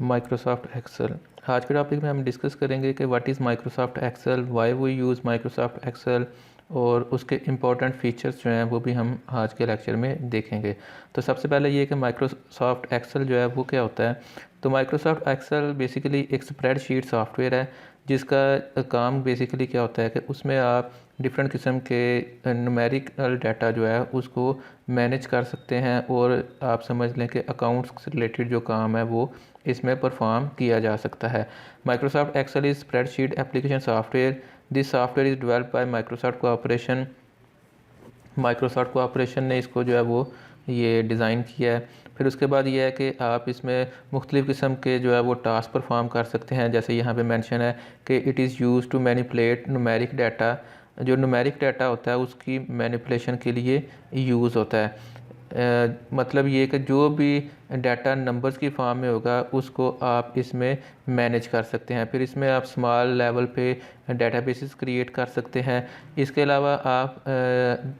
Microsoft Excel. आज के topic में हम डिस्कस करेंगे कि what is Microsoft Excel, why we use Microsoft Excel और उसके इम्पॉर्टेंट फीचर्स जो हैं वो भी हम आज के लेक्चर में देखेंगे। तो सबसे पहले ये कि माइक्रोसॉफ्ट एक्सेल जो है वो क्या होता है। तो माइक्रोसॉफ्ट एक्सेल बेसिकली एक स्प्रेडशीट सॉफ्टवेयर है जिसका काम बेसिकली क्या होता है कि उसमें आप डिफरेंट किस्म के न्यूमेरिकल डाटा जो है उसको मैनेज कर सकते हैं और आप समझ लें कि अकाउंट्स से रिलेटेड जो काम है वो इसमें परफॉर्म किया जा सकता है। Microsoft Excel is spreadsheet application software. This software is developed by Microsoft cooperation. Microsoft cooperation ने इसको जो है वो ये डिज़ाइन किया है। फिर उसके बाद ये है कि आप इसमें मुख्तलिफ़ किस्म के जो है वो टास्क परफॉर्म कर सकते हैं। जैसे यहाँ पे मेंशन है कि it is use to manipulate numeric data. जो न्यूमेरिक डाटा होता है उसकी मैनिपुलेशन के लिए यूज़ होता है। मतलब ये कि जो भी डाटा नंबर्स की फॉर्म में होगा उसको आप इसमें मैनेज कर सकते हैं। फिर इसमें आप स्मॉल लेवल पे डेटाबेसेस क्रिएट कर सकते हैं। इसके अलावा आप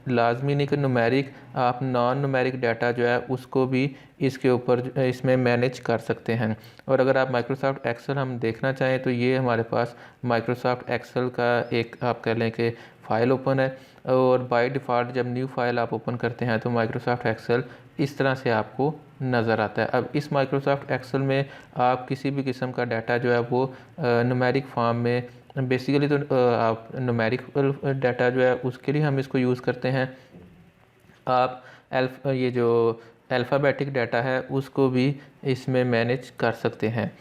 लाजमी नहीं कि न्यूमेरिक, आप नॉन न्यूमेरिक डाटा जो है उसको भी इसके ऊपर इसमें मैनेज कर सकते हैं। और अगर आप माइक्रोसॉफ्ट एक्सेल हम देखना चाहें तो ये हमारे पास माइक्रोसॉफ्ट एक्सेल का एक आप कह लें कि फ़ाइल ओपन है और बाय डिफ़ॉल्ट जब न्यू फाइल आप ओपन करते हैं तो माइक्रोसॉफ्ट एक्सेल इस तरह से आपको नज़र आता है। अब इस माइक्रोसॉफ्ट एक्सेल में आप किसी भी किस्म का डाटा जो है वो न्यूमेरिक फॉर्म में बेसिकली तो आप न्यूमेरिकल डाटा जो है उसके लिए हम इसको यूज़ करते हैं। आप ये जो अल्फ़ाबेटिक डाटा है उसको भी इसमें मैनेज कर सकते हैं।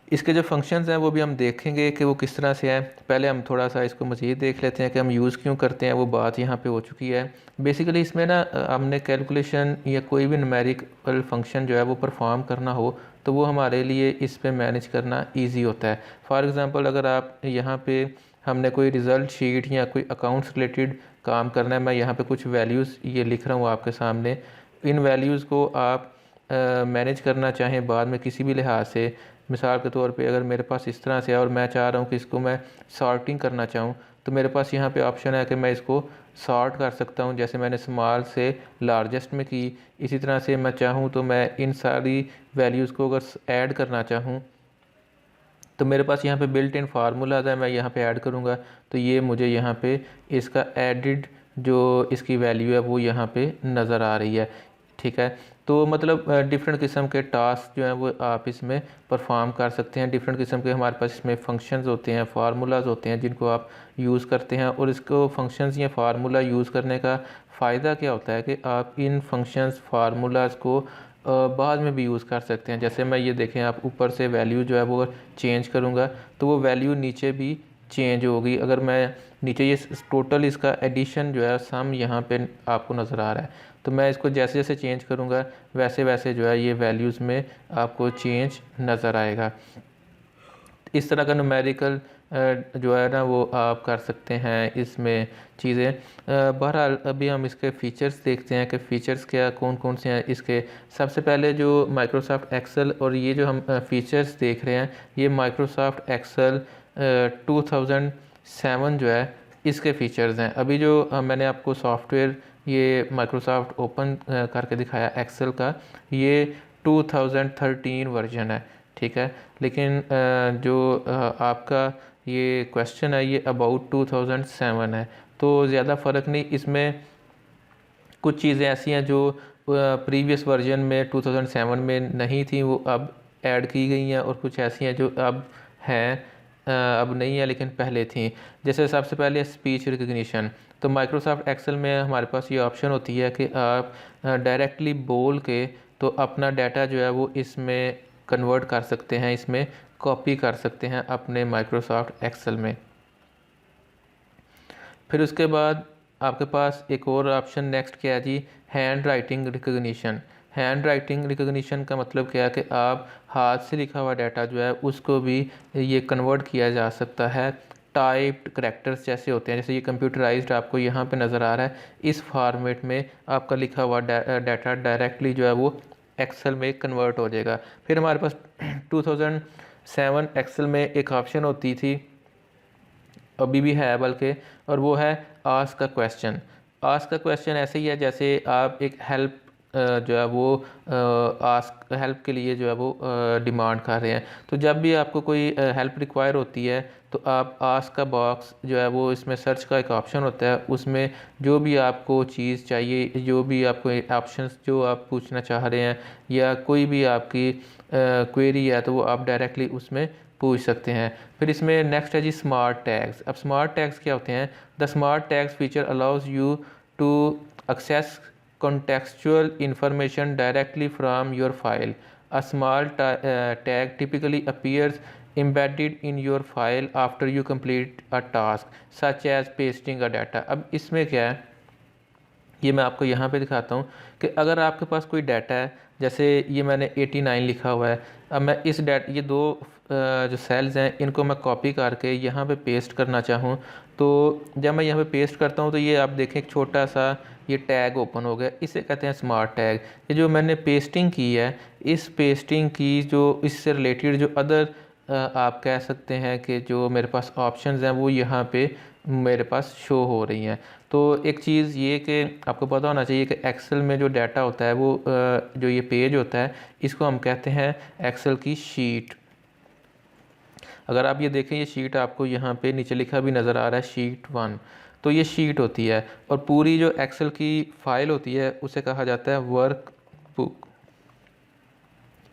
इसके जो फंक्शंस हैं वो भी हम देखेंगे कि वो किस तरह से हैं। पहले हम थोड़ा सा इसको मज़ीद देख लेते हैं कि हम यूज़ क्यों करते हैं, वो बात यहाँ पे हो चुकी है। बेसिकली इसमें ना हमने कैलकुलेशन या कोई भी न्यूमेरिकल फंक्शन जो है वो परफॉर्म करना हो तो वो हमारे लिए इस पे मैनेज करना ईजी होता है। फॉर एग्ज़ाम्पल अगर आप यहाँ पे हमने कोई रिज़ल्ट शीट या कोई अकाउंट्स रिलेटेड काम करना है, मैं यहाँ पे कुछ वैल्यूज़ ये लिख रहा हूँ आपके सामने। इन वैल्यूज़ को आप मैनेज करना चाहें बाद में किसी भी लिहाज से, मिसाल के तौर पे अगर मेरे पास इस तरह से है और मैं चाह रहा हूँ कि इसको मैं सॉर्टिंग करना चाहूँ तो मेरे पास यहाँ पे ऑप्शन है कि मैं इसको सॉर्ट कर सकता हूँ, जैसे मैंने स्मॉल से लार्जेस्ट में की। इसी तरह से मैं चाहूँ तो मैं इन सारी वैल्यूज़ को अगर ऐड करना चाहूँ तो मेरे पास यहाँ पे बिल्ट इन फार्मूलाज है, मैं यहाँ पे ऐड करूँगा तो ये मुझे यहाँ पे इसका एडिड जो इसकी वैल्यू है वो यहाँ पे नज़र आ रही है। ठीक है, तो मतलब डिफरेंट किस्म के टास्क जो हैं वो आप इसमें परफॉर्म कर सकते हैं। डिफरेंट किस्म के हमारे पास इसमें फंक्शंस होते हैं, फार्मूलाज होते हैं जिनको आप यूज़ करते हैं। और इसको फंक्शंस या फार्मूला यूज़ करने का फ़ायदा क्या होता है कि आप इन फंक्शंस फार्मूलाज को बाद में भी यूज़ कर सकते हैं। जैसे मैं ये देखें, आप ऊपर से वैल्यू जो है वो चेंज करूँगा तो वो वैल्यू नीचे भी चेंज होगी। अगर मैं नीचे ये टोटल इसका एडिशन जो है सम यहाँ पे आपको नज़र आ रहा है, तो मैं इसको जैसे जैसे चेंज करूँगा वैसे वैसे जो है ये वैल्यूज़ में आपको चेंज नज़र आएगा। इस तरह का न्यूमेरिकल जो है ना वो आप कर सकते हैं इसमें चीज़ें। बहरहाल अभी हम इसके फ़ीचर्स देखते हैं कि फ़ीचर्स क्या कौन कौन से हैं इसके। सबसे पहले जो माइक्रोसॉफ्ट एक्सेल और ये जो हम फ़ीचर्स देख रहे हैं ये माइक्रोसॉफ्ट एक्सेल 2007 जो है इसके फ़ीचर्स हैं। अभी जो मैंने आपको सॉफ्टवेयर ये माइक्रोसॉफ्ट ओपन करके दिखाया एक्सेल का, ये 2013 वर्जन है। ठीक है, लेकिन जो आपका ये क्वेश्चन है ये अबाउट 2007 है, तो ज़्यादा फ़र्क नहीं। इसमें कुछ चीज़ें ऐसी हैं जो प्रीवियस वर्जन में 2007 में नहीं थी, वो अब ऐड की गई हैं, और कुछ ऐसी हैं जो अब हैं अब नहीं है लेकिन पहले थी। जैसे सबसे पहले स्पीच रिकग्निशन। तो माइक्रोसॉफ्ट एक्सेल में हमारे पास ये ऑप्शन होती है कि आप डायरेक्टली बोल के तो अपना डाटा जो है वो इसमें कन्वर्ट कर सकते हैं, इसमें कॉपी कर सकते हैं अपने माइक्रोसॉफ्ट एक्सेल में। फिर उसके बाद आपके पास एक और ऑप्शन नेक्स्ट क्या है जी, hand writing recognition. Hand writing recognition का मतलब क्या है कि आप हाथ से लिखा हुआ डाटा जो है उसको भी ये कन्वर्ट किया जा सकता है टाइप्ड करैक्टर्स जैसे होते हैं। जैसे ये कंप्यूटराइज्ड आपको यहाँ पे नज़र आ रहा है, इस फॉर्मेट में आपका लिखा हुआ डाटा डायरेक्टली जो है वो एक्सेल में कन्वर्ट हो जाएगा। फिर हमारे पास 2007 एक्सेल में एक ऑप्शन होती थी, अभी भी है बल्कि, और वो है ask a question. Ask a question ऐसे ही है जैसे आप एक हेल्प जो है वो आस्क हेल्प के लिए जो है वो डिमांड कर रहे हैं। तो जब भी आपको कोई हेल्प रिक्वायर होती है तो आप आस्क का बॉक्स जो है वो इसमें सर्च का एक ऑप्शन होता है, उसमें जो भी आपको चीज़ चाहिए, जो भी आपको ऑप्शंस जो आप पूछना चाह रहे हैं या कोई भी आपकी क्वेरी है तो वो आप डायरेक्टली उसमें पूछ सकते हैं। फिर इसमें नेक्स्ट है जी स्मार्ट टैग्स। अब स्मार्ट टैग्स क्या होते हैं? The smart tags feature allows you to access contextual information directly from your file. A small tag typically appears embedded in your file after you complete a task such as pasting a data. अब इसमें क्या है, ये मैं आपको यहाँ पे दिखाता हूँ कि अगर आपके पास कोई डाटा है, जैसे ये मैंने 89 लिखा हुआ है, अब मैं इस ये दो जो सेल्स हैं इनको मैं कॉपी करके यहाँ पे पेस्ट करना चाहूँ, तो जब मैं यहाँ पे पेस्ट करता हूँ तो ये आप देखें एक छोटा सा ये टैग ओपन हो गया, इसे कहते हैं स्मार्ट टैग। ये जो मैंने पेस्टिंग की है, इस पेस्टिंग की जो इससे रिलेटेड जो अदर आप कह सकते हैं कि जो मेरे पास ऑप्शंस हैं वो यहाँ पे मेरे पास शो हो रही हैं। तो एक चीज़ ये कि आपको पता होना चाहिए कि एक्सेल में जो डाटा होता है वो जो ये पेज होता है इसको हम कहते हैं एक्सेल की शीट। अगर आप ये देखें, ये शीट आपको यहाँ पे नीचे लिखा भी नज़र आ रहा है शीट 1, तो ये शीट होती है और पूरी जो एक्सेल की फ़ाइल होती है उसे कहा जाता है वर्क बुक।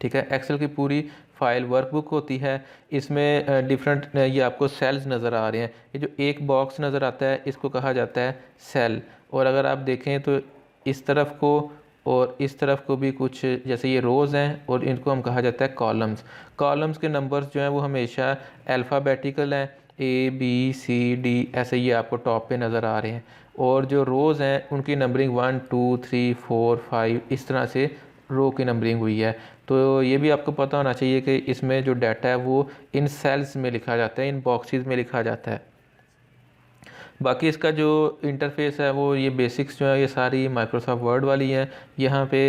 ठीक है, एक्सेल की पूरी फाइल वर्कबुक होती है। इसमें डिफरेंट ये आपको सेल्स नज़र आ रहे हैं, ये जो एक बॉक्स नज़र आता है इसको कहा जाता है सेल। और अगर आप देखें तो इस तरफ को और इस तरफ को भी कुछ जैसे ये रोज़ हैं और इनको हम कहा जाता है कॉलम्स। कॉलम्स के नंबर्स जो हैं वो हमेशा अल्फ़ाबेटिकल हैं, ABCD ऐसे ये आपको टॉप पे नज़र आ रहे हैं, और जो रोज़ हैं उनकी नंबरिंग 1 2 3 4 5 इस तरह से रो की नंबरिंग हुई है। तो ये भी आपको पता होना चाहिए कि इसमें जो डाटा है वो इन सेल्स में लिखा जाता है, इन बॉक्सेस में लिखा जाता है। बाकी इसका जो इंटरफेस है वो ये बेसिक्स जो है ये सारी माइक्रोसॉफ्ट वर्ड वाली हैं। यहाँ पे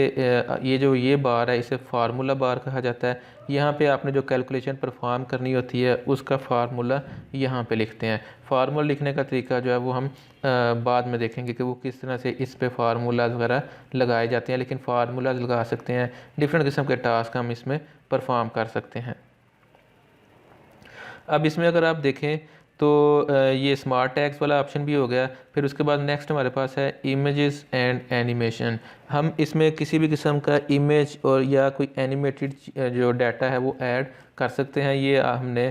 ये जो ये बार है इसे फार्मूला बार कहा जाता है। यहाँ पे आपने जो कैलकुलेशन परफॉर्म करनी होती है उसका फार्मूला यहाँ पे लिखते हैं। फार्मूला लिखने का तरीका जो है वो हम बाद में देखेंगे कि वो किस तरह से इस पे फार्मूलाज वगैरह लगाए जाते हैं, लेकिन फार्मूलाज लगा सकते हैं, डिफरेंट किस्म के टास्क हम इसमें परफॉर्म कर सकते हैं। अब इसमें अगर आप देखें तो ये स्मार्ट टैग्स वाला ऑप्शन भी हो गया। फिर उसके बाद नेक्स्ट हमारे पास है इमेजेस एंड एनिमेशन। हम इसमें किसी भी किस्म का इमेज और या कोई एनिमेटेड जो डाटा है वो ऐड कर सकते हैं। ये हमने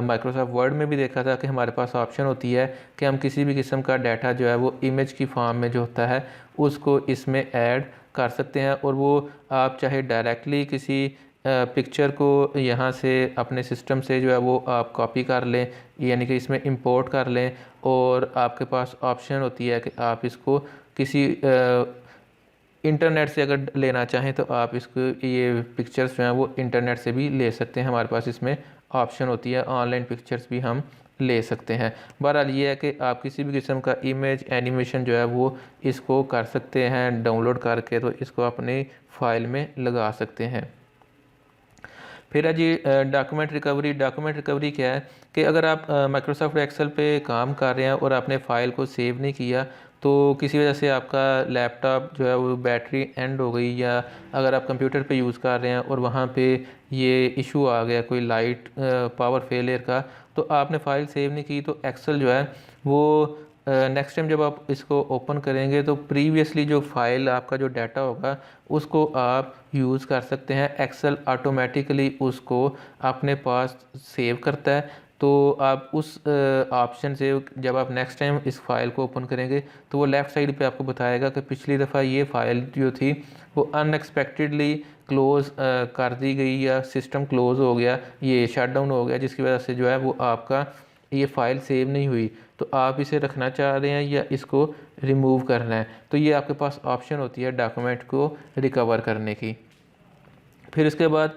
माइक्रोसॉफ्ट वर्ड में भी देखा था कि हमारे पास ऑप्शन होती है कि हम किसी भी किस्म का डाटा जो है वो इमेज की फॉर्म में जो होता है उसको इसमें ऐड कर सकते हैं, और वो आप चाहे डायरेक्टली किसी पिक्चर को यहाँ से अपने सिस्टम से जो है वो आप कॉपी कर लें, यानी कि इसमें इंपोर्ट कर लें, और आपके पास ऑप्शन होती है कि आप इसको किसी इंटरनेट से अगर लेना चाहें तो आप इसको ये पिक्चर्स जो हैं वो इंटरनेट से भी ले सकते हैं। हमारे पास इसमें ऑप्शन होती है ऑनलाइन पिक्चर्स भी हम ले सकते हैं। बहरहाल ये है कि आप किसी भी किस्म का इमेज एनिमेशन जो है वो इसको कर सकते हैं डाउनलोड करके, तो इसको अपनी फ़ाइल में लगा सकते हैं। फिर है जी डॉक्यूमेंट रिकवरी। डॉक्यूमेंट रिकवरी क्या है कि अगर आप माइक्रोसॉफ्ट एक्सेल पे काम कर रहे हैं और आपने फ़ाइल को सेव नहीं किया, तो किसी वजह से आपका लैपटॉप जो है वो बैटरी एंड हो गई, या अगर आप कंप्यूटर पे यूज़ कर रहे हैं और वहाँ पे ये इशू आ गया कोई लाइट पावर फेलियर का, तो आपने फ़ाइल सेव नहीं की, तो एक्सेल जो है वो नेक्स्ट टाइम जब आप इसको ओपन करेंगे तो प्रीवियसली जो फाइल आपका जो डाटा होगा उसको आप यूज़ कर सकते हैं। एक्सेल ऑटोमेटिकली उसको अपने पास सेव करता है, तो आप उस ऑप्शन से जब आप नेक्स्ट टाइम इस फाइल को ओपन करेंगे तो वो लेफ़्ट साइड पे आपको बताएगा कि पिछली दफ़ा ये फ़ाइल जो थी वो अनएक्सपेक्टेडली क्लोज़ कर दी गई, या सिस्टम क्लोज़ हो गया, ये शट डाउन हो गया, जिसकी वजह से जो है वो आपका ये फ़ाइल सेव नहीं हुई, तो आप इसे रखना चाह रहे हैं या इसको रिमूव करना है, तो ये आपके पास ऑप्शन होती है डॉक्यूमेंट को रिकवर करने की। फिर इसके बाद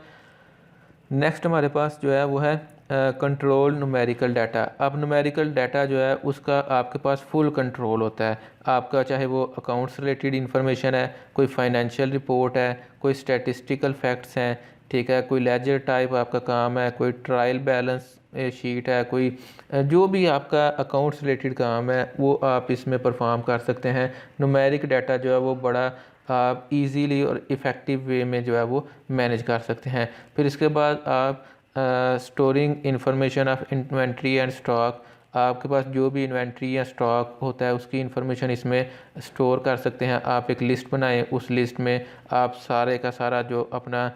नेक्स्ट हमारे पास जो है वो है कंट्रोल न्यूमेरिकल डाटा। अब न्यूमेरिकल डाटा जो है उसका आपके पास फुल कंट्रोल होता है आपका, चाहे वो अकाउंट्स रिलेटेड इन्फॉर्मेशन है, कोई फाइनेंशियल रिपोर्ट है, कोई स्टैटिस्टिकल फैक्ट्स हैं, ठीक है, कोई लेजर टाइप आपका काम है, कोई ट्रायल बैलेंस शीट है, कोई जो भी आपका अकाउंट्स रिलेटेड काम है वो आप इसमें परफॉर्म कर सकते हैं। न्यूमेरिक डाटा जो है वो बड़ा आप इजीली और इफ़ेक्टिव वे में जो है वो मैनेज कर सकते हैं। फिर इसके बाद आप storing information of inventory and stock, आपके पास जो भी इन्वेंट्री या स्टॉक होता है उसकी इन्फॉर्मेशन इसमें स्टोर कर सकते हैं। आप एक लिस्ट बनाएं, उस लिस्ट में आप सारे का सारा जो अपना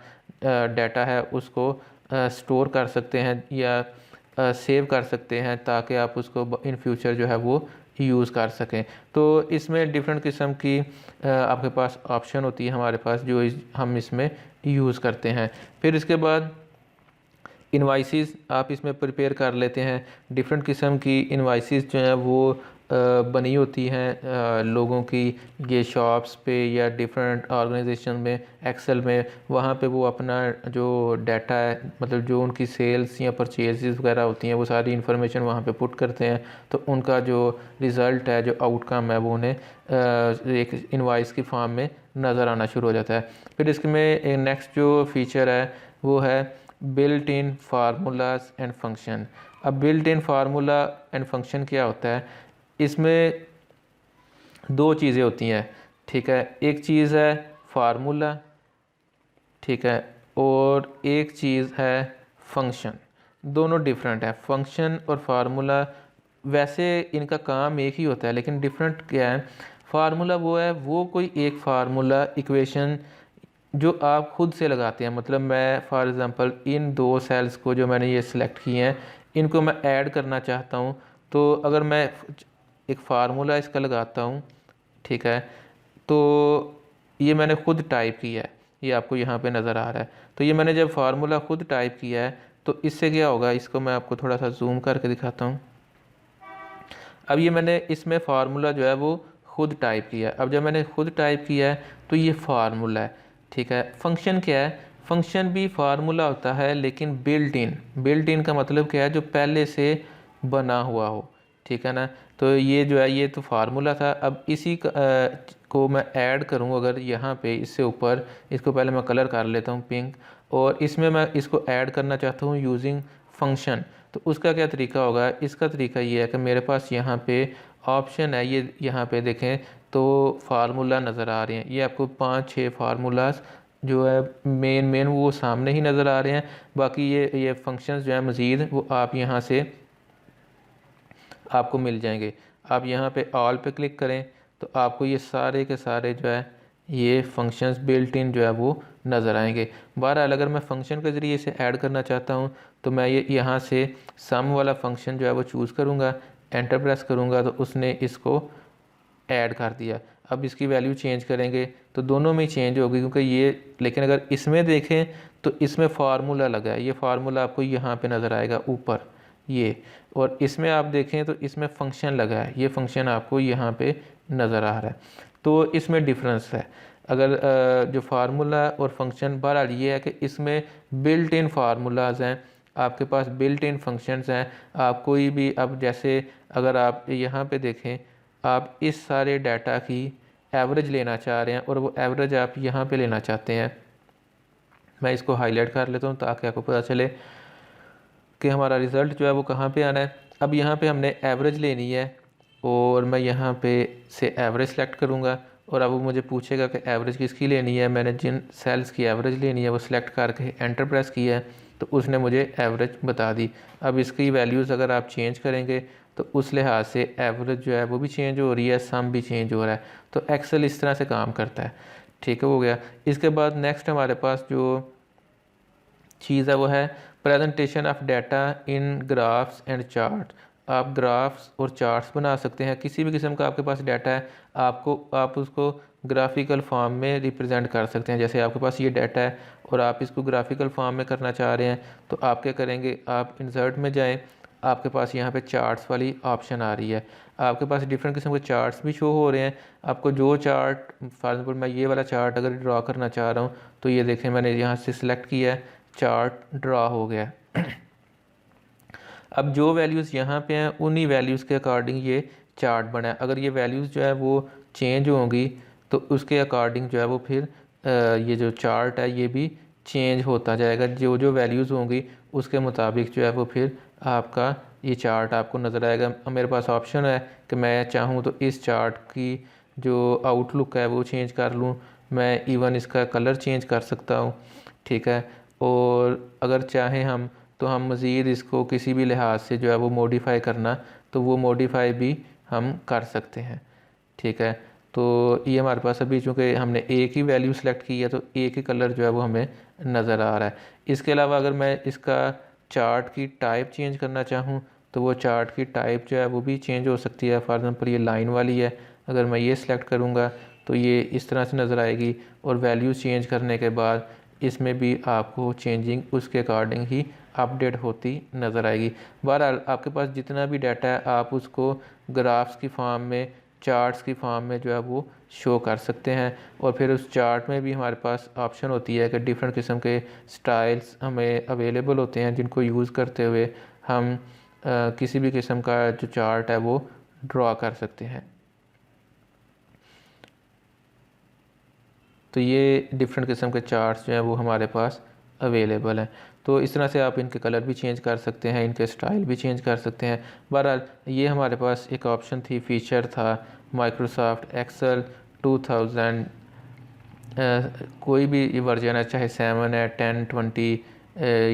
डाटा है उसको स्टोर कर सकते हैं या सेव कर सकते हैं, ताकि आप उसको इन फ्यूचर जो है वो यूज़ कर सकें। तो इसमें डिफरेंट किस्म की आपके पास ऑप्शन होती है हमारे पास, जो हम इसमें यूज़ करते हैं। फिर इसके बाद इनवाइसेस आप इसमें प्रिपेयर कर लेते हैं। डिफरेंट किस्म की इनवाइसेस जो हैं वो बनी होती हैं लोगों की, ये शॉप्स पे या डिफरेंट ऑर्गेनाइजेशन में, एक्सेल में, वहाँ पे वो अपना जो डाटा है, मतलब जो उनकी सेल्स या परचेजेस वगैरह होती हैं, वो सारी इन्फॉर्मेशन वहाँ पे पुट करते हैं। तो उनका जो रिज़ल्ट है, जो आउटकम है, वो उन्हें एक इनवाइस की फॉर्म में नज़र आना शुरू हो जाता है। फिर इसमें नेक्स्ट जो फीचर है वो है built in formulas and function. अब built in formula and function क्या होता है? इसमें दो चीज़ें होती हैं, ठीक है। एक चीज़ है फार्मूला, ठीक है, और एक चीज़ है फंक्शन। दोनों डिफरेंट है। फंक्शन और फार्मूला वैसे इनका काम एक ही होता है, लेकिन डिफरेंट क्या है? फार्मूला वो है, वो कोई एक फार्मूला इक्वेशन जो आप खुद से लगाते हैं। मतलब मैं फॉर एग्ज़ाम्पल इन दो सेल्स को जो मैंने ये सिलेक्ट किए हैं, इनको मैं ऐड करना चाहता हूँ, तो अगर मैं एक फार्मूला इसका लगाता हूँ, ठीक है, तो ये मैंने खुद टाइप किया है, ये आपको यहाँ पे नज़र आ रहा है। तो ये मैंने जब फार्मूला खुद टाइप किया है, तो इससे क्या होगा, इसको मैं आपको थोड़ा सा जूम करके दिखाता हूँ। अब ये मैंने इसमें फार्मूला जो है वो खुद टाइप किया है। अब जब मैंने खुद टाइप किया है तो ये फार्मूला है, ठीक है। फंक्शन क्या है? फंक्शन भी फार्मूला होता है, लेकिन बिल्ट इन। बिल्ट इन का मतलब क्या है? जो पहले से बना हुआ हो, ठीक है ना। तो ये जो है, ये तो फार्मूला था। अब इसी को मैं ऐड करूँ अगर यहाँ पे इससे ऊपर, इसको पहले मैं कलर कर लेता हूँ पिंक, और इसमें मैं इसको ऐड करना चाहता हूँ यूजिंग फंक्शन। तो उसका क्या तरीका होगा? इसका तरीका ये है कि मेरे पास यहाँ पे ऑप्शन है, ये यहाँ पे देखें तो फार्मूला नज़र आ रहे हैं। ये आपको 5-6 फार्मूलाज जो है मेन वो सामने ही नज़र आ रहे हैं। बाकी ये फंक्शंस जो है मज़ीद, वो आप यहाँ से आपको मिल जाएंगे। आप यहाँ पे ऑल पे क्लिक करें तो आपको ये सारे के सारे जो है ये फंक्शंस बिल्ट इन जो है वो नज़र आएंगे। बहरहाल अगर मैं फ़ंक्शन के ज़रिए इसे ऐड करना चाहता हूँ तो मैं ये यहाँ से सम वाला फ़ंक्शन जो है वो चूज़ करूँगा, एंटर प्रेस करूँगा तो उसने इसको ऐड कर दिया। अब इसकी वैल्यू चेंज करेंगे तो दोनों में चेंज होगी, क्योंकि ये, लेकिन अगर इसमें देखें तो इसमें फार्मूला लगा है। ये फार्मूला आपको यहाँ पे नज़र आएगा ऊपर ये, और इसमें आप देखें तो इसमें फ़ंक्शन लगा है। ये फ़ंक्शन आपको यहाँ पे नज़र आ रहा है। तो इसमें डिफरेंस है। अगर जो फार्मूला और फंक्शन, बहरहाल ये है कि इसमें बिल्ट इन फार्मूलाज हैं, आपके पास बिल्ट इन फंक्शंस हैं। आप कोई भी, अब जैसे अगर आप यहाँ पे देखें, आप इस सारे डाटा की एवरेज लेना चाह रहे हैं और वो एवरेज आप यहाँ पे लेना चाहते हैं। मैं इसको हाईलाइट कर लेता हूँ ताकि आपको पता चले कि हमारा रिज़ल्ट जो है वो कहाँ पे आना है। अब यहाँ पे हमने एवरेज लेनी है और मैं यहाँ पे से एवरेज सेलेक्ट करूँगा, और अब वो मुझे पूछेगा कि एवरेज किसकी लेनी है। मैंने जिन सेल्स की एवरेज लेनी है वो सिलेक्ट करके एंटर प्रेस किया है, तो उसने मुझे एवरेज बता दी। अब इसकी वैल्यूज़ अगर आप चेंज करेंगे तो उस लिहाज से एवरेज जो है वो भी चेंज हो रही है, सम भी चेंज हो रहा है। तो एक्सेल इस तरह से काम करता है, ठीक है, हो गया। इसके बाद नेक्स्ट हमारे पास जो चीज़ है वो है presentation of data in graphs and chart. आप ग्राफ्स और चार्ट्स बना सकते हैं। किसी भी किस्म का आपके पास डाटा है, आप उसको ग्राफिकल फॉर्म में रिप्रेजेंट कर सकते हैं। जैसे आपके पास ये डाटा है और आप इसको ग्राफिकल फॉर्म में करना चाह रहे हैं, तो आप क्या करेंगे, आप इंसर्ट में जाएं, आपके पास यहाँ पे चार्ट्स वाली ऑप्शन आ रही है। आपके पास डिफरेंट किस्म के चार्ट्स भी शो हो रहे हैं। आपको जो चार्ट, फॉर एग्जांपल मैं ये वाला चार्ट अगर ड्रा करना चाह रहा हूँ, तो ये देखें मैंने यहाँ से सिलेक्ट किया है, चार्ट ड्रा हो गया। अब जो वैल्यूज़ यहाँ पे हैं उन्हीं वैल्यूज़ के अकॉर्डिंग ये चार्ट बना है। अगर ये वैल्यूज़ जो है वो चेंज होंगी तो उसके अकॉर्डिंग जो है वो फिर ये जो चार्ट है ये भी चेंज होता जाएगा। जो जो वैल्यूज़ होंगी उसके मुताबिक जो है वो फिर आपका ये चार्ट आपको नज़र आएगा। मेरे पास ऑप्शन है कि मैं चाहूँ तो इस चार्ट की जो आउटलुक है वो चेंज कर लूँ, मैं इवन इसका कलर चेंज कर सकता हूँ, ठीक है। और अगर चाहें हम तो हम मज़ीद इसको किसी भी लिहाज से जो है वो मॉडिफाई करना, तो वो मॉडिफाई भी हम कर सकते हैं, ठीक है। तो ये हमारे पास अभी चूँकि हमने एक ही वैल्यू सेलेक्ट की है तो एक ही कलर जो है वो हमें नज़र आ रहा है। इसके अलावा अगर मैं इसका चार्ट की टाइप चेंज करना चाहूँ तो वो चार्ट की टाइप जो है वो भी चेंज हो सकती है। फॉर एग्ज़ाम्पल ये लाइन वाली है, अगर मैं ये सिलेक्ट करूँगा तो ये इस तरह से नज़र आएगी, और वैल्यू चेंज करने के बाद इसमें भी आपको चेंजिंग उसके अकॉर्डिंग ही अपडेट होती नज़र आएगी। बहरहाल आपके पास जितना भी डाटा है आप उसको ग्राफ्स की फॉर्म में, चार्ट्स की फॉर्म में जो है वो शो कर सकते हैं। और फिर उस चार्ट में भी हमारे पास ऑप्शन होती है कि डिफरेंट किस्म के स्टाइल्स हमें अवेलेबल होते हैं, जिनको यूज़ करते हुए हम किसी भी किस्म का जो चार्ट है वो ड्रॉ कर सकते हैं। तो ये डिफरेंट किस्म के चार्ट्स जो हैं वो हमारे पास अवेलेबल हैं। तो इस तरह से आप इनके कलर भी चेंज कर सकते हैं, इनके स्टाइल भी चेंज कर सकते हैं। बहरहाल ये हमारे पास एक ऑप्शन थी, फीचर था माइक्रोसॉफ्ट एक्सेल 2000, कोई भी वर्जन है, चाहे 7 है, 10, 20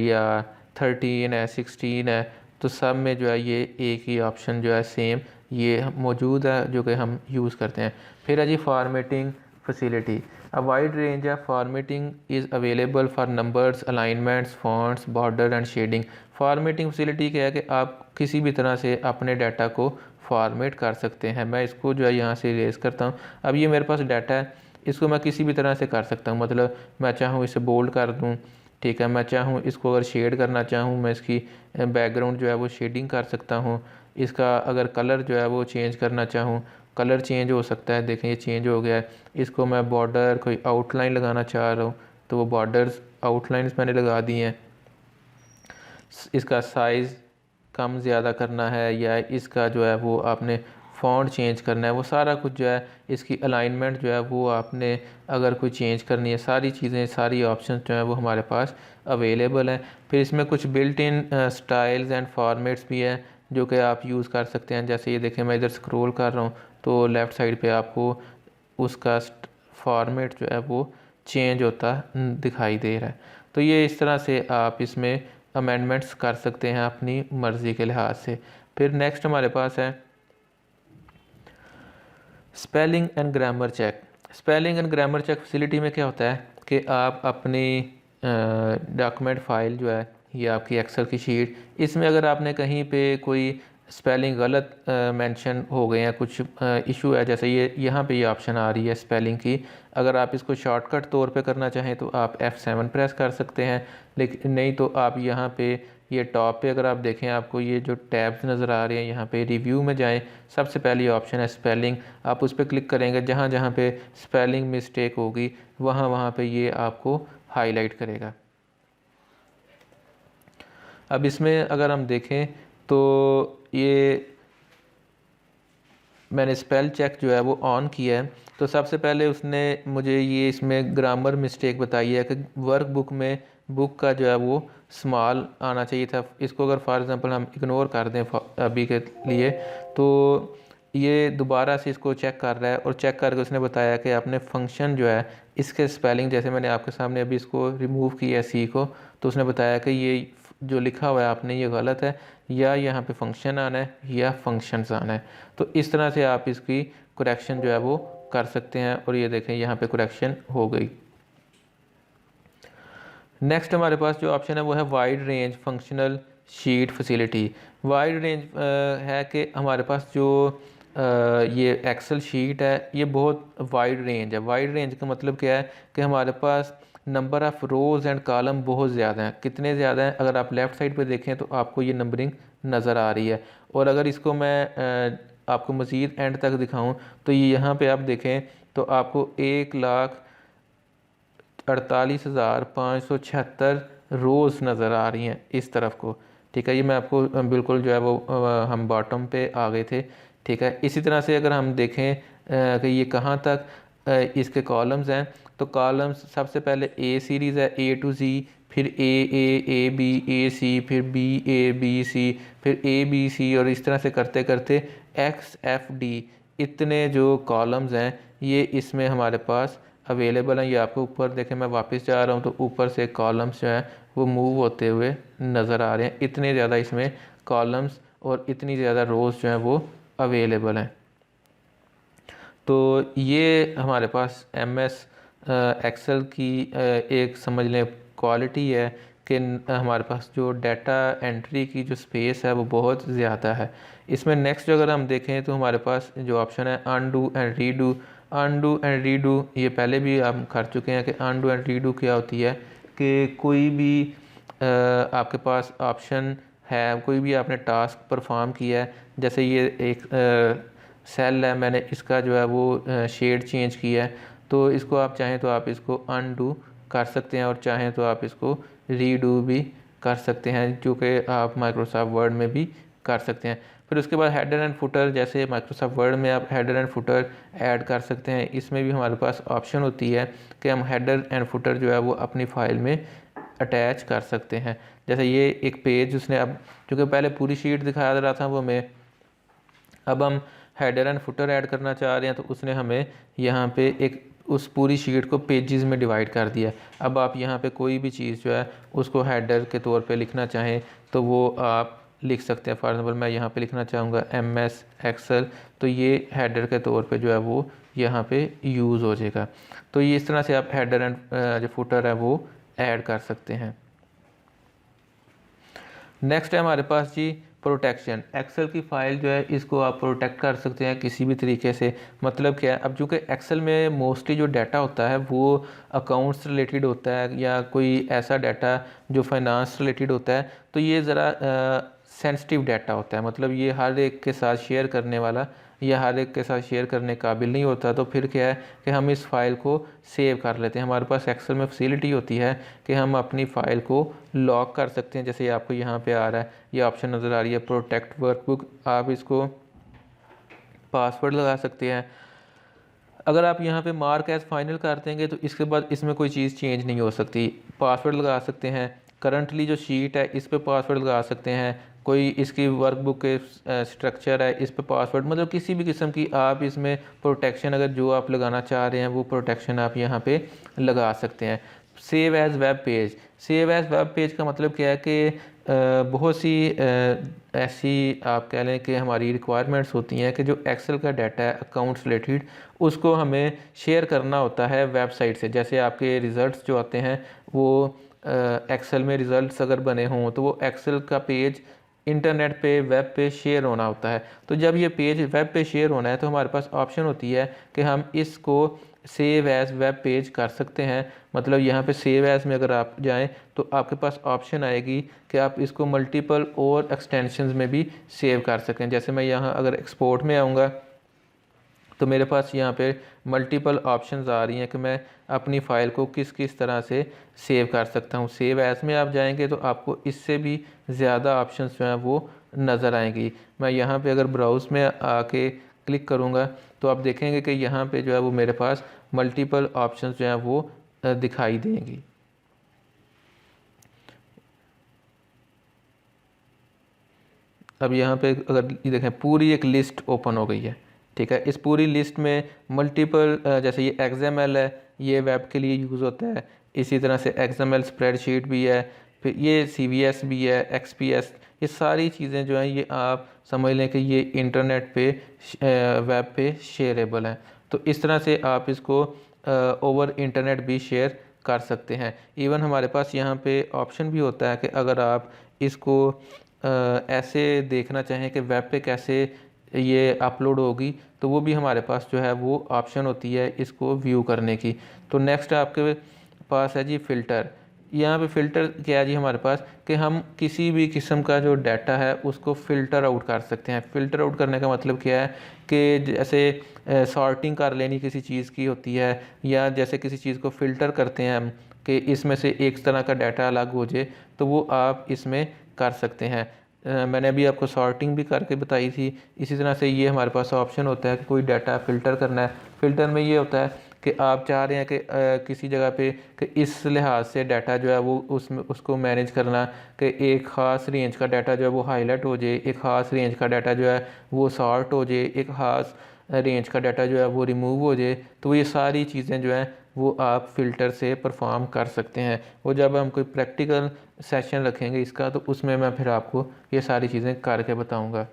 या 13 है, 16 है, तो सब में जो है ये एक ही ऑप्शन जो है सेम ये मौजूद है जो कि हम यूज़ करते हैं। फिर है जी formatting facility. A wide range of formatting is available for numbers, alignments, fonts, border and shading. Formatting facility क्या है कि आप किसी भी तरह से अपने डाटा को फॉर्मेट कर सकते हैं। मैं इसको जो है यहाँ से इरेज करता हूँ। अब ये मेरे पास डाटा है, इसको मैं किसी भी तरह से कर सकता हूँ। मतलब मैं चाहूँ इसे बोल्ड कर दूँ, ठीक है। मैं चाहूँ इसको अगर शेड करना चाहूँ, मैं इसकी बैकग्राउंड जो है वो शेडिंग कर सकता हूँ। इसका अगर कलर जो है वो चेंज करना चाहूँ, कलर चेंज हो सकता है। देखें ये चेंज हो गया है। इसको मैं बॉर्डर कोई आउटलाइन लगाना चाह रहा हूँ तो वो बॉर्डर्स आउटलाइंस मैंने लगा दी हैं। इसका साइज़ कम ज़्यादा करना है या इसका जो है वो आपने फ़ॉन्ट चेंज करना है, वो सारा कुछ जो है, इसकी अलाइनमेंट जो है वो आपने अगर कोई चेंज करनी है, सारी चीज़ें, सारी ऑप्शन जो है वो हमारे पास अवेलेबल हैं। फिर इसमें कुछ built in styles and formats भी हैं जो कि आप यूज़ कर सकते हैं। जैसे ये देखें, मैं इधर स्क्रॉल कर रहा हूँ तो लेफ़्ट साइड पे आपको उसका फॉर्मेट जो है वो चेंज होता दिखाई दे रहा है। तो ये इस तरह से आप इसमें अमेंडमेंट्स कर सकते हैं अपनी मर्ज़ी के लिहाज से। फिर नेक्स्ट हमारे पास है spelling and grammar check. Spelling and grammar check facility में क्या होता है कि आप अपनी डॉक्यूमेंट फ़ाइल जो है, ये आपकी एक्सेल की शीट, इसमें अगर आपने कहीं पे कोई स्पेलिंग गलत मेंशन हो गए हैं, कुछ इशू है, जैसे ये यहाँ पे ये ऑप्शन आ रही है स्पेलिंग की, अगर आप इसको शॉर्टकट तौर पे करना चाहें तो आप F7 प्रेस कर सकते हैं। लेकिन नहीं तो आप यहाँ पे ये टॉप पे अगर आप देखें, आपको ये जो टैब्स नज़र आ रहे हैं, यहाँ पे रिव्यू में जाएं, सबसे पहली ऑप्शन है स्पेलिंग। आप उस पर क्लिक करेंगे, जहाँ जहाँ पे स्पेलिंग मिस्टेक होगी वहाँ वहाँ पे ये आपको हाईलाइट करेगा। अब इसमें अगर हम देखें तो ये मैंने स्पेल चेक जो है वो ऑन किया है, तो सबसे पहले उसने मुझे ये इसमें ग्रामर मिस्टेक बताई है कि वर्क बुक में बुक का जो है वो स्मॉल आना चाहिए था। इसको अगर फॉर एग्ज़ाम्पल हम इग्नोर कर दें अभी के लिए, तो ये दोबारा से इसको चेक कर रहा है, और चेक करके उसने बताया कि आपने फंक्शन जो है इसके स्पेलिंग, जैसे मैंने आपके सामने अभी इसको रिमूव किया है सी को, तो उसने बताया कि ये जो लिखा हुआ है आपने ये गलत है, या यहाँ पे फंक्शन आना है या फंक्शंस आना है। तो इस तरह से आप इसकी करेक्शन जो है वो कर सकते हैं, और ये देखें यहाँ पे करेक्शन हो गई। नेक्स्ट हमारे पास जो ऑप्शन है वो है wide range functional sheet facility. Wide range है कि हमारे पास जो ये एक्सेल शीट है ये बहुत वाइड रेंज है। वाइड रेंज का मतलब क्या है कि हमारे पास number of rows and column बहुत ज़्यादा हैं। कितने ज़्यादा हैं, अगर आप लेफ़्ट साइड पे देखें तो आपको ये नंबरिंग नज़र आ रही है। और अगर इसको मैं आपको मज़ीद एंड तक दिखाऊं तो ये यहाँ पे आप देखें तो आपको 1,48,576 रोज़ नज़र आ रही हैं इस तरफ को, ठीक है। ये मैं आपको बिल्कुल जो है वो हम बॉटम पे आ गए थे, ठीक है। इसी तरह से अगर हम देखें कि ये कहाँ तक इसके कॉलम्स हैं, तो कॉलम्स सबसे पहले ए सीरीज़ है A to Z, फिर A B A C, फिर B A B C, फिर A B C, और इस तरह से करते करते X F D, इतने जो कॉलम्स हैं ये इसमें हमारे पास अवेलेबल हैं। ये आपको ऊपर देखें, मैं वापस जा रहा हूँ तो ऊपर से कॉलम्स जो हैं वो मूव होते हुए नज़र आ रहे हैं। इतने ज़्यादा इसमें कॉलम्स और इतनी ज़्यादा रोज़ जो हैं वो अवेलेबल हैं। तो ये हमारे पास MS एक्सेल की एक समझ लें क्वालिटी है कि हमारे पास जो डाटा एंट्री की जो स्पेस है वो बहुत ज़्यादा है। इसमें नेक्स्ट अगर हम देखें तो हमारे पास जो ऑप्शन है undo and redo. Undo and redo ये पहले भी हम कर चुके हैं कि अनडू एंड रीडू क्या होती है कि कोई भी आपके पास ऑप्शन है, कोई भी आपने टास्क परफॉर्म किया है, जैसे ये एक सेल है, मैंने इसका जो है वो शेड चेंज किया है, तो इसको आप चाहें तो आप इसको अनडू कर सकते हैं और चाहें तो आप इसको रीडू भी कर सकते हैं, जो कि आप माइक्रोसॉफ्ट वर्ड में भी कर सकते हैं। फिर उसके बाद हेडर एंड फुटर, जैसे माइक्रोसॉफ्ट वर्ड में आप हेडर एंड फुटर ऐड कर सकते हैं। इसमें भी हमारे पास ऑप्शन होती है कि हम हेडर एंड फुटर जो है वो अपनी फ़ाइल में अटैच कर सकते हैं। जैसे ये एक पेज उसने अब, चूँकि पहले पूरी शीट दिखा रहा था वो मैं, अब हम हेडर एंड फुटर ऐड करना चाह रहे हैं तो उसने हमें यहाँ पे एक उस पूरी शीट को पेजेस में डिवाइड कर दिया। अब आप यहाँ पे कोई भी चीज़ जो है उसको हेडर के तौर पे लिखना चाहें तो वो आप लिख सकते हैं। फॉर एग्जांपल मैं यहाँ पे लिखना चाहूँगा MS एक्सेल, तो ये हेडर के तौर पे जो है वो यहाँ पे यूज़ हो जाएगा। तो ये इस तरह से आप हेडर एंड जो फुटर है वो ऐड कर सकते हैं। नेक्स्ट है हमारे पास जी प्रोटेक्शन। एक्सेल की फ़ाइल जो है इसको आप प्रोटेक्ट कर सकते हैं किसी भी तरीके से। मतलब क्या है, अब चूँकि एक्सेल में मोस्टली जो डाटा होता है वो अकाउंट्स रिलेटेड होता है या कोई ऐसा डाटा जो फाइनेंस रिलेटेड होता है, तो ये ज़रा सेंसिटिव डाटा होता है। मतलब ये हर एक के साथ शेयर करने वाला या हर एक के साथ शेयर करने काबिल नहीं होता। तो फिर क्या है कि हम इस फ़ाइल को सेव कर लेते हैं। हमारे पास एक्सेल में फैसिलिटी होती है कि हम अपनी फ़ाइल को लॉक कर सकते हैं। जैसे आपको यहाँ पे आ रहा है, ये ऑप्शन नज़र आ रही है प्रोटेक्ट वर्कबुक, आप इसको पासवर्ड लगा सकते हैं। अगर आप यहाँ पे मार्क एज फाइनल कर देंगे तो इसके बाद इसमें कोई चीज़ चेंज नहीं हो सकती। पासवर्ड लगा सकते हैं, करंटली जो शीट है इस पे पासवर्ड लगा सकते हैं, कोई इसकी वर्कबुक के स्ट्रक्चर है इस पे पासवर्ड, मतलब किसी भी किस्म की आप इसमें प्रोटेक्शन अगर जो आप लगाना चाह रहे हैं वो प्रोटेक्शन आप यहाँ पे लगा सकते हैं। Save as web page. Save as web page का मतलब क्या है कि बहुत सी ऐसी आप कह लें कि हमारी रिक्वायरमेंट्स होती हैं कि जो एक्सेल का डाटा है अकाउंट्स रिलेटेड उसको हमें शेयर करना होता है वेबसाइट से। जैसे आपके रिज़ल्ट्स जो आते हैं वो एक्सेल में रिज़ल्ट्स अगर बने हों तो वो एक्सेल का पेज इंटरनेट पे वेब पे शेयर होना होता है। तो जब ये पेज वेब पे शेयर होना है तो हमारे पास ऑप्शन होती है कि हम इसको सेव एज़ वेब पेज कर सकते हैं। मतलब यहाँ पे सेव एज़ में अगर आप जाएं तो आपके पास ऑप्शन आएगी कि आप इसको मल्टीपल और एक्सटेंशंस में भी सेव कर सकें। जैसे मैं यहाँ अगर एक्सपोर्ट में आऊँगा तो मेरे पास यहाँ पे मल्टीपल ऑप्शंस आ रही हैं कि मैं अपनी फ़ाइल को किस किस तरह से सेव कर सकता हूँ। सेव एज़ में आप जाएंगे तो आपको इससे भी ज़्यादा ऑप्शंस जो हैं वो नज़र आएंगी। मैं यहाँ पे अगर ब्राउज़ में आके क्लिक करूँगा तो आप देखेंगे कि यहाँ पे जो है वो मेरे पास मल्टीपल ऑप्शंस जो हैं वो दिखाई देंगी। अब यहाँ पे अगर ये देखें पूरी एक लिस्ट ओपन हो गई है, ठीक है। इस पूरी लिस्ट में मल्टीपल जैसे ये XML है, ये वेब के लिए यूज़ होता है। इसी तरह से XML स्प्रेडशीट भी है, फिर ये CVS भी है, XPS, ये सारी चीज़ें जो हैं ये आप समझ लें कि ये इंटरनेट पे वेब पे शेयरेबल हैं। तो इस तरह से आप इसको ओवर इंटरनेट भी शेयर कर सकते हैं। इवन हमारे पास यहाँ पे ऑप्शन भी होता है कि अगर आप इसको ऐसे देखना चाहें कि वेब पे कैसे ये अपलोड होगी तो वो भी हमारे पास जो है वो ऑप्शन होती है इसको व्यू करने की। तो नेक्स्ट आपके पास है जी फ़िल्टर। यहाँ पे फ़िल्टर क्या है जी हमारे पास कि हम किसी भी किस्म का जो डाटा है उसको फ़िल्टर आउट कर सकते हैं। फ़िल्टर आउट करने का मतलब क्या है कि जैसे सॉर्टिंग कर लेनी किसी चीज़ की होती है, या जैसे किसी चीज़ को फ़िल्टर करते हैं हम कि इसमें से एक तरह का डाटा अलग हो जाए, तो वो आप इसमें कर सकते हैं। मैंने अभी आपको सॉर्टिंग भी करके बताई थी। इसी तरह से ये हमारे पास ऑप्शन होता है कि कोई डाटा फ़िल्टर करना है। फ़िल्टर में ये होता है कि आप चाह रहे हैं कि किसी जगह पे कि इस लिहाज से डाटा जो है वो उसमें उसको मैनेज करना कि एक ख़ास रेंज का डाटा जो है वो हाईलाइट हो जाए, एक ख़ास रेंज का डाटा जो है वो सॉर्ट हो जाए, एक ख़ास रेंज का डाटा जो है वो रिमूव हो जाए। तो ये सारी चीज़ें जो हैं वो आप फ़िल्टर से परफॉर्म कर सकते हैं। वो जब हम कोई प्रैक्टिकल सेशन रखेंगे इसका, तो उसमें मैं फिर आपको ये सारी चीज़ें करके बताऊँगा।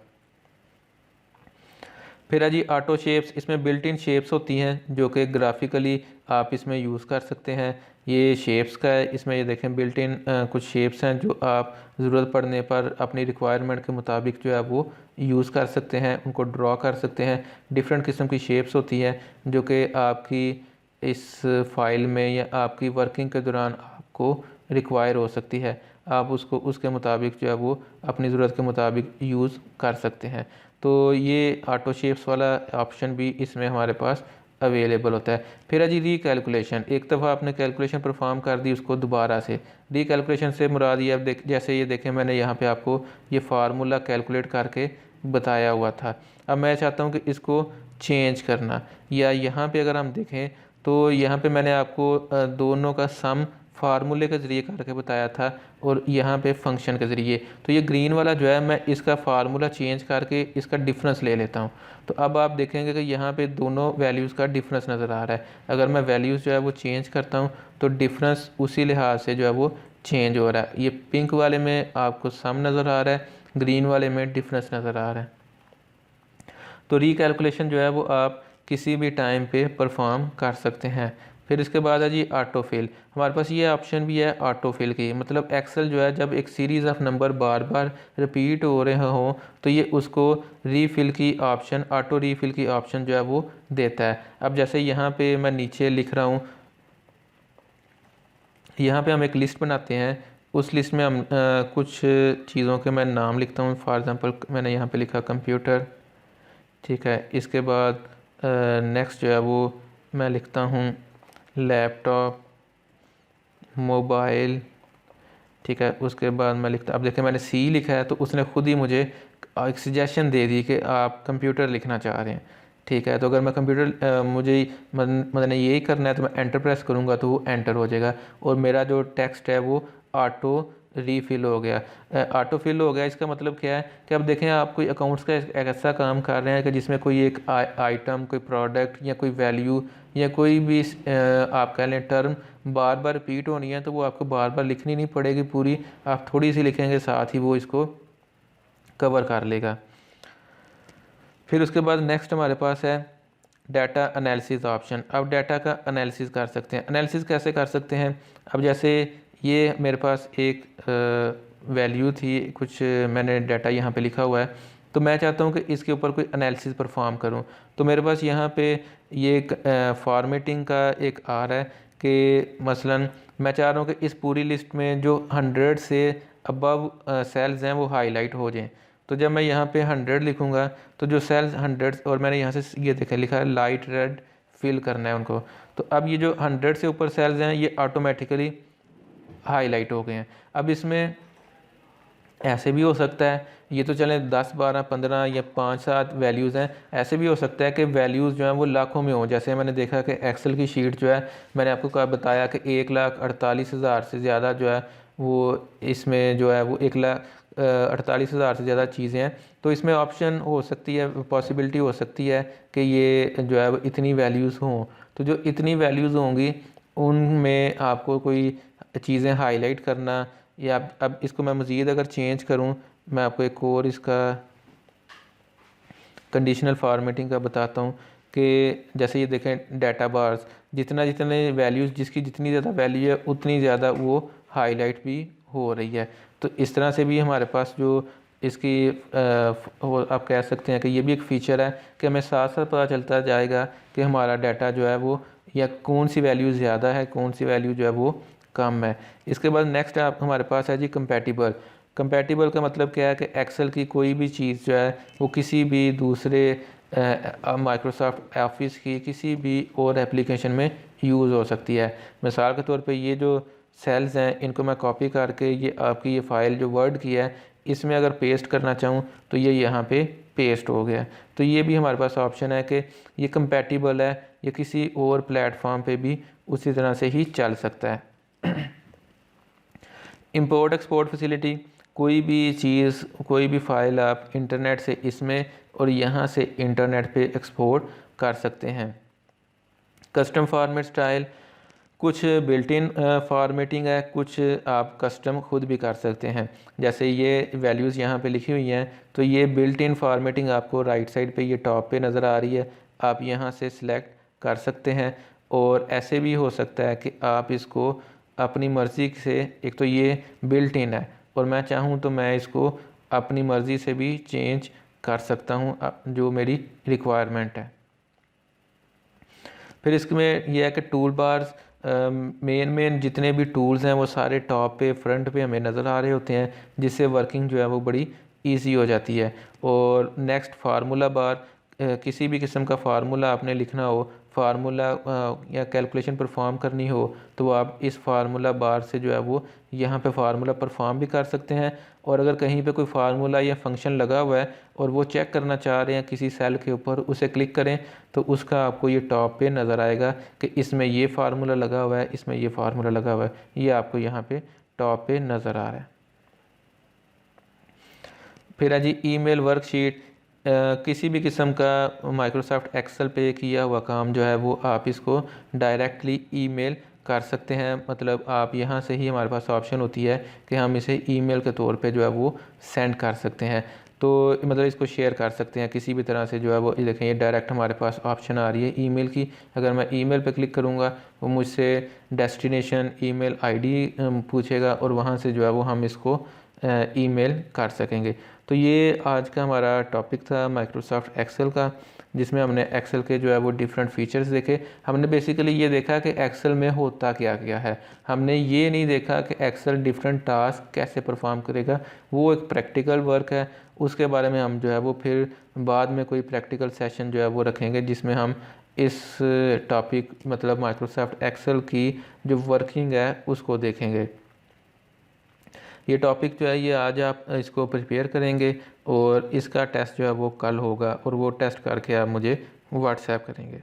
फिर है जी ऑटो शेप्स। इसमें बिल्ट इन शेप्स होती हैं जो कि ग्राफिकली आप इसमें यूज़ कर सकते हैं। ये शेप्स का है, इसमें ये देखें बिल्ट इन कुछ शेप्स हैं जो आप ज़रूरत पड़ने पर अपनी रिक्वायरमेंट के मुताबिक जो है वो यूज़ कर सकते हैं, उनको ड्रॉ कर सकते हैं। डिफरेंट किस्म की शेप्स होती हैं जो कि आपकी इस फाइल में या आपकी वर्किंग के दौरान आपको रिक्वायर हो सकती है। आप उसको उसके मुताबिक जो है वो अपनी ज़रूरत के मुताबिक यूज़ कर सकते हैं। तो ये ऑटो शेप्स वाला ऑप्शन भी इसमें हमारे पास अवेलेबल होता है। फिर है जी रीकैलकुलेशन। एक दफ़ा आपने कैलकुलेशन परफॉर्म कर दी, उसको दोबारा से रीकैलकुलेशन से मुराद ये अब जैसे ये देखें मैंने यहाँ पे आपको ये फार्मूला कैलकुलेट करके बताया हुआ था। अब मैं चाहता हूँ कि इसको चेंज करना, या यहाँ पे अगर हम देखें तो यहाँ पे मैंने आपको दोनों का सम फार्मूले के ज़रिए करके बताया था और यहाँ पे फंक्शन के ज़रिए। तो ये ग्रीन वाला जो है मैं इसका फार्मूला चेंज करके इसका डिफरेंस ले लेता हूँ। तो अब आप देखेंगे कि यहाँ पे दोनों वैल्यूज़ का डिफरेंस नज़र आ रहा है। अगर मैं वैल्यूज़ जो है वो चेंज करता हूँ तो डिफरेंस उसी लिहाज से जो है वो चेंज हो रहा है। ये पिंक वाले में आपको सम नज़र आ रहा है, ग्रीन वाले में डिफरेंस नज़र आ रहा है। तो रिकैलकुलेशन जो है वो आप किसी भी टाइम पे परफॉर्म कर सकते हैं। फिर इसके बाद है जी ऑटो फिल। हमारे पास ये ऑप्शन भी है ऑटो फिल की, मतलब एक्सेल जो है जब एक series of number bar bar repeat हो रहे हों तो ये उसको रीफिल की ऑप्शन, ऑटो रीफिल की ऑप्शन जो है वो देता है। अब जैसे यहाँ पे मैं नीचे लिख रहा हूँ, यहाँ पे हम एक लिस्ट बनाते हैं। उस लिस्ट में हम कुछ चीज़ों के मैं नाम लिखता हूँ। फॉर एग्ज़ाम्पल मैंने यहाँ पे लिखा कंप्यूटर, ठीक है। इसके बाद नेक्स्ट जो है वो मैं लिखता हूँ लैपटॉप, मोबाइल, ठीक है। उसके बाद मैं लिखता, अब देखिए मैंने सी लिखा है तो उसने खुद ही मुझे एक सजेशन दे दी कि आप कंप्यूटर लिखना चाह रहे हैं, ठीक है। तो अगर मैं कंप्यूटर मुझे मैंने यही करना है तो मैं एंटर प्रेस करूँगा तो वो एंटर हो जाएगा और मेरा जो टेक्स्ट है वो ऑटो रीफिल हो गया। ऑटो फिल हो गया, इसका मतलब क्या है कि अब देखें आप कोई अकाउंट्स का एक ऐसा काम कर रहे हैं कि जिसमें कोई एक आइटम, कोई प्रोडक्ट या कोई वैल्यू या कोई भी आप कह लें टर्म बार बार रिपीट होनी है, तो वो आपको बार बार लिखनी नहीं पड़ेगी पूरी, आप थोड़ी सी लिखेंगे साथ ही वो इसको कवर कर लेगा। फिर उसके बाद नेक्स्ट हमारे पास है डाटा एनालिसिस ऑप्शन। अब डाटा का एनालिसिस कर सकते हैं। एनालिसिस कैसे कर सकते हैं? अब जैसे ये मेरे पास एक वैल्यू थी, कुछ मैंने डाटा यहाँ पे लिखा हुआ है, तो मैं चाहता हूँ कि इसके ऊपर कोई एनालिसिस परफॉर्म करूँ। तो मेरे पास यहाँ पे ये एक फॉर्मेटिंग का एक आ रहा है कि मसलन मैं चाह रहा हूँ कि इस पूरी लिस्ट में जो 100 से अबव सेल्स हैं वो हाईलाइट हो जाएं। तो जब मैं यहाँ पे 100 लिखूँगा तो जो सेल्स 100, और मैंने यहाँ से ये देखा लिखा है लाइट रेड फिल करना है उनको, तो अब ये जो 100 से ऊपर सेल्स हैं ये ऑटोमेटिकली हाईलाइट हो गए हैं। अब इसमें ऐसे भी हो सकता है, ये तो चलें 10, 12, 15 या 5, 7 वैल्यूज़ हैं, ऐसे भी हो सकता है कि वैल्यूज़ जो हैं वो लाखों में हो। जैसे मैंने देखा कि एक्सेल की शीट जो है, मैंने आपको कहा बताया कि 1,48,000 से ज़्यादा जो है वो इसमें जो है वो 1,48,000 से ज़्यादा चीज़ें हैं। तो इसमें ऑप्शन हो सकती है, पॉसिबिलिटी हो सकती है कि ये जो है वो इतनी वैल्यूज़ हों। तो जो इतनी वैल्यूज़ होंगी उनमें आपको कोई चीज़ें हाईलाइट करना, या अब इसको मैं मज़ीद अगर चेंज करूं, मैं आपको एक और इसका कंडीशनल फॉर्मेटिंग का बताता हूं कि जैसे ये देखें डाटा बार्स, जितने वैल्यूज़, जिसकी जितनी ज़्यादा वैल्यू है उतनी ज़्यादा वो हाईलाइट भी हो रही है। तो इस तरह से भी हमारे पास जो इसकी आप कह सकते हैं कि ये भी एक फ़ीचर है कि हमें साथ साथ पता चलता जाएगा कि हमारा डाटा जो है वो या कौन सी वैल्यू ज़्यादा है, कौन सी वैल्यू जो है वो कम है। इसके बाद नेक्स्ट आप हमारे पास है जी कंपैटिबल। कंपैटिबल का मतलब क्या है कि एक्सेल की कोई भी चीज़ जो है वो किसी भी दूसरे माइक्रोसॉफ्ट ऑफिस की किसी भी और एप्लीकेशन में यूज़ हो सकती है। मिसाल के तौर पे ये जो सेल्स हैं इनको मैं कॉपी करके ये आपकी ये फ़ाइल जो वर्ड की है इसमें अगर पेस्ट करना चाहूँ तो ये यहाँ पे पेस्ट हो गया। तो ये भी हमारे पास ऑप्शन है कि ये कंपैटिबल है, ये किसी और प्लेटफॉर्म पे भी उसी तरह से ही चल सकता है। इंपोर्ट एक्सपोर्ट फैसिलिटी, कोई भी चीज़, कोई भी फ़ाइल आप इंटरनेट से इसमें और यहाँ से इंटरनेट पे एक्सपोर्ट कर सकते हैं। कस्टम फॉर्मेट स्टाइल, कुछ बिल्ट इन फॉर्मेटिंग है, कुछ आप कस्टम खुद भी कर सकते हैं। जैसे ये वैल्यूज़ यहाँ पे लिखी हुई हैं, तो ये बिल्ट इन फॉर्मेटिंग आपको राइट साइड पे ये टॉप पे नज़र आ रही है, आप यहाँ से सिलेक्ट कर सकते हैं। और ऐसे भी हो सकता है कि आप इसको अपनी मर्ज़ी से, एक तो ये बिल्ट इन है और मैं चाहूँ तो मैं इसको अपनी मर्ज़ी से भी चेंज कर सकता हूँ जो मेरी रिक्वायरमेंट है। फिर इसमें यह है कि टूल बार्स, मेन जितने भी टूल्स हैं वो सारे टॉप पे फ्रंट पे हमें नज़र आ रहे होते हैं, जिससे वर्किंग जो है वो बड़ी इजी हो जाती है। और नेक्स्ट फार्मूला बार, किसी भी किस्म का फार्मूला आपने लिखना हो, फार्मूला या कैलकुलेशन परफॉर्म करनी हो, तो आप इस फार्मूला बार से जो है वो यहाँ पे फार्मूला परफॉर्म भी कर सकते हैं। और अगर कहीं पे कोई फार्मूला या फंक्शन लगा हुआ है और वो चेक करना चाह रहे हैं किसी सेल के ऊपर, उसे क्लिक करें तो उसका आपको ये टॉप पे नज़र आएगा कि इसमें ये फार्मूला लगा हुआ है, इसमें ये फार्मूला लगा हुआ है, ये आपको यहाँ पे टॉप पे नज़र आ रहा है। फिर है जी ईमेल वर्कशीट। किसी भी किस्म का माइक्रोसॉफ्ट एक्सेल पे किया हुआ काम जो है वो आप इसको डायरेक्टली ईमेल कर सकते हैं। मतलब आप यहाँ से ही, हमारे पास ऑप्शन होती है कि हम इसे ईमेल के तौर पे जो है वो सेंड कर सकते हैं। तो मतलब इसको शेयर कर सकते हैं किसी भी तरह से जो है वो। ये देखें, ये डायरेक्ट हमारे पास ऑप्शन आ रही है ईमेल की। अगर मैं ईमेल पे क्लिक करूँगा वो मुझसे डेस्टिनेशन ईमेल आईडी पूछेगा और वहाँ से जो है वो हम इसको ईमेल कर सकेंगे। तो ये आज का हमारा टॉपिक था माइक्रोसॉफ्ट एक्सेल का, जिसमें हमने एक्सेल के जो है वो डिफरेंट फीचर्स देखे। हमने बेसिकली ये देखा कि एक्सेल में होता क्या क्या है, हमने ये नहीं देखा कि एक्सेल डिफरेंट टास्क कैसे परफॉर्म करेगा। वो एक प्रैक्टिकल वर्क है, उसके बारे में हम जो है वो फिर बाद में कोई प्रैक्टिकल सेशन जो है वो रखेंगे, जिसमें हम इस टॉपिक मतलब माइक्रोसॉफ्ट एक्सेल की जो वर्किंग है उसको देखेंगे। ये टॉपिक जो है ये आज आप इसको प्रिपेयर करेंगे और इसका टेस्ट जो है वो कल होगा और वो टेस्ट करके आप मुझे व्हाट्सएप करेंगे।